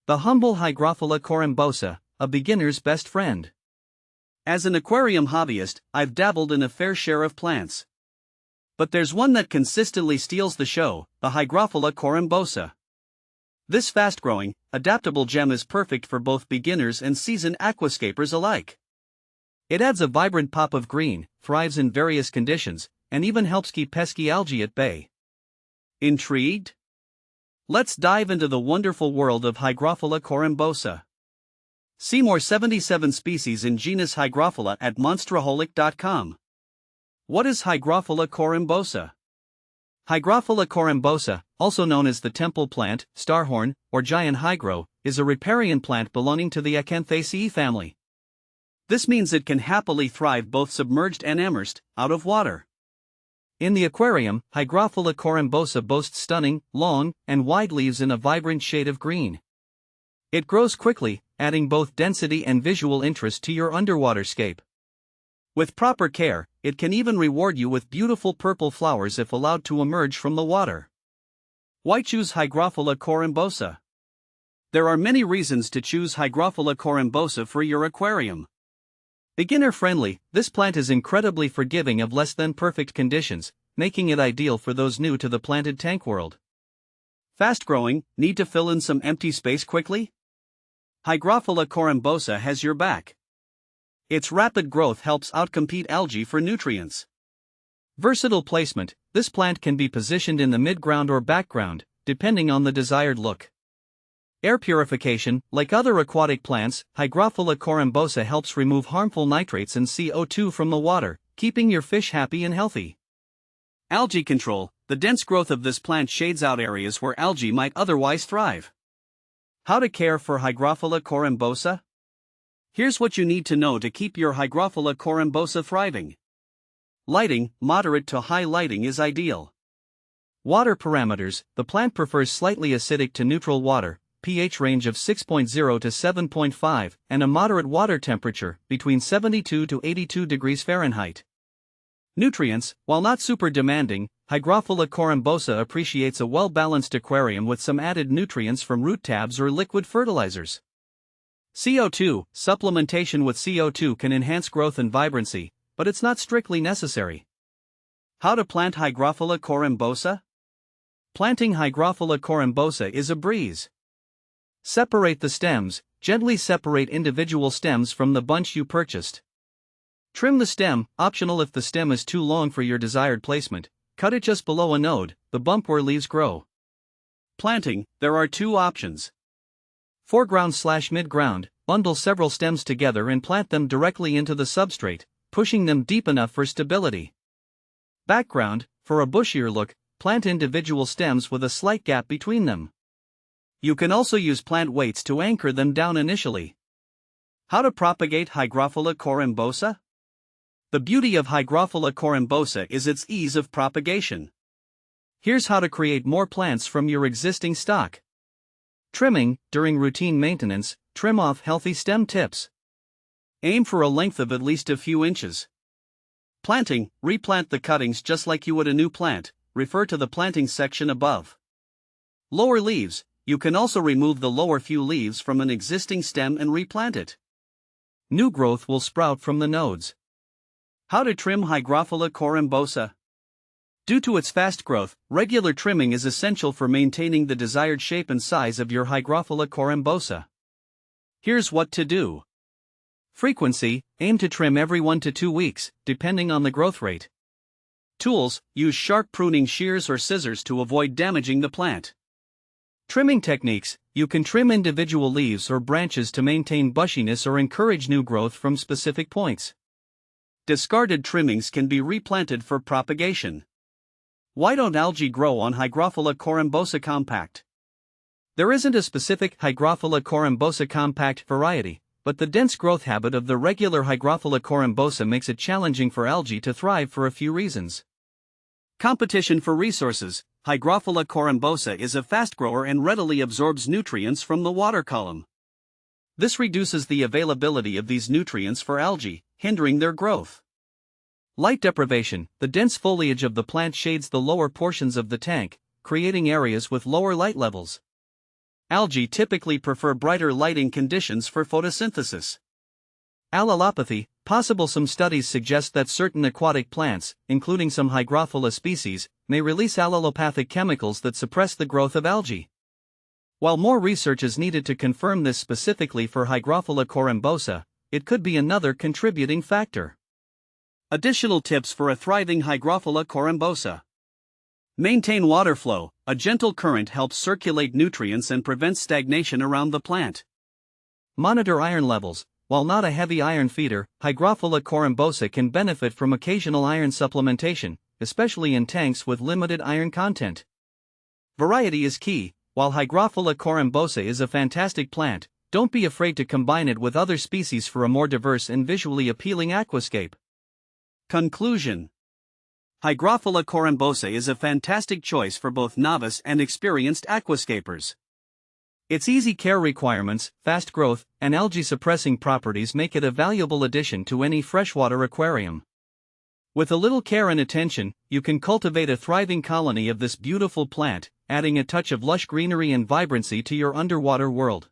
The humble Hygrophila corymbosa, a beginner's best friend. As an aquarium hobbyist, I've dabbled in a fair share of plants. But there's one that consistently steals the show, the Hygrophila corymbosa. This fast-growing, adaptable gem is perfect for both beginners and seasoned aquascapers alike. It adds a vibrant pop of green, thrives in various conditions, and even helps keep pesky algae at bay. Intrigued? Let's dive into the wonderful world of Hygrophila corymbosa. See more 77 species in genus Hygrophila at monstraholic.com. What is Hygrophila corymbosa? Hygrophila corymbosa, also known as the temple plant, starhorn, or giant hygro, is a riparian plant belonging to the Acanthaceae family. This means it can happily thrive both submerged and immersed, out of water. In the aquarium, Hygrophila corymbosa boasts stunning, long, and wide leaves in a vibrant shade of green. It grows quickly, adding both density and visual interest to your underwaterscape. With proper care, it can even reward you with beautiful purple flowers if allowed to emerge from the water. Why choose Hygrophila corymbosa? There are many reasons to choose Hygrophila corymbosa for your aquarium. Beginner-friendly, this plant is incredibly forgiving of less-than-perfect conditions, making it ideal for those new to the planted tank world. Fast-growing, need to fill in some empty space quickly? Hygrophila corymbosa has your back. Its rapid growth helps outcompete algae for nutrients. Versatile placement, this plant can be positioned in the midground or background, depending on the desired look. Air purification, like other aquatic plants, Hygrophila corymbosa helps remove harmful nitrates and CO2 from the water, keeping your fish happy and healthy. Algae control, the dense growth of this plant shades out areas where algae might otherwise thrive. How to care for Hygrophila corymbosa? Here's what you need to know to keep your Hygrophila corymbosa thriving. Lighting, moderate to high lighting is ideal. Water parameters, the plant prefers slightly acidic to neutral water, pH range of 6.0 to 7.5, and a moderate water temperature, between 72 to 82 degrees Fahrenheit. Nutrients, while not super demanding, Hygrophila corymbosa appreciates a well-balanced aquarium with some added nutrients from root tabs or liquid fertilizers. CO2, supplementation with CO2 can enhance growth and vibrancy, but it's not strictly necessary. How to plant Hygrophila corymbosa? Planting Hygrophila corymbosa is a breeze. Separate the stems, gently separate individual stems from the bunch you purchased. Trim the stem, optional if the stem is too long for your desired placement, cut it just below a node, the bump where leaves grow. Planting, there are two options. Foreground/midground, bundle several stems together and plant them directly into the substrate, pushing them deep enough for stability. Background, for a bushier look, plant individual stems with a slight gap between them. You can also use plant weights to anchor them down initially. How to propagate Hygrophila corymbosa? The beauty of Hygrophila corymbosa is its ease of propagation. Here's how to create more plants from your existing stock. Trimming, during routine maintenance, trim off healthy stem tips. Aim for a length of at least a few inches. Planting, replant the cuttings just like you would a new plant, refer to the planting section above. Lower leaves, you can also remove the lower few leaves from an existing stem and replant it. New growth will sprout from the nodes. How to trim Hygrophila corymbosa? Due to its fast growth, regular trimming is essential for maintaining the desired shape and size of your Hygrophila corymbosa. Here's what to do. Frequency, aim to trim every 1 to 2 weeks, depending on the growth rate. Tools, use sharp pruning shears or scissors to avoid damaging the plant. Trimming techniques, you can trim individual leaves or branches to maintain bushiness or encourage new growth from specific points. Discarded trimmings can be replanted for propagation. Why don't algae grow on Hygrophila corymbosa compact? There isn't a specific Hygrophila corymbosa compact variety, but the dense growth habit of the regular Hygrophila corymbosa makes it challenging for algae to thrive for a few reasons. Competition for resources. Hygrophila corymbosa is a fast grower and readily absorbs nutrients from the water column. This reduces the availability of these nutrients for algae, hindering their growth. Light deprivation. The dense foliage of the plant shades the lower portions of the tank, creating areas with lower light levels. Algae typically prefer brighter lighting conditions for photosynthesis. Allelopathy, possible. Some studies suggest that certain aquatic plants, including some Hygrophila species, may release allelopathic chemicals that suppress the growth of algae. While more research is needed to confirm this specifically for Hygrophila corymbosa, it could be another contributing factor. Additional tips for a thriving Hygrophila corymbosa. Maintain water flow. A gentle current helps circulate nutrients and prevents stagnation around the plant. Monitor iron levels. While not a heavy iron feeder, Hygrophila corymbosa can benefit from occasional iron supplementation, especially in tanks with limited iron content. Variety is key. While Hygrophila corymbosa is a fantastic plant, don't be afraid to combine it with other species for a more diverse and visually appealing aquascape. Conclusion: Hygrophila corymbosa is a fantastic choice for both novice and experienced aquascapers. Its easy care requirements, fast growth, and algae-suppressing properties make it a valuable addition to any freshwater aquarium. With a little care and attention, you can cultivate a thriving colony of this beautiful plant, adding a touch of lush greenery and vibrancy to your underwater world.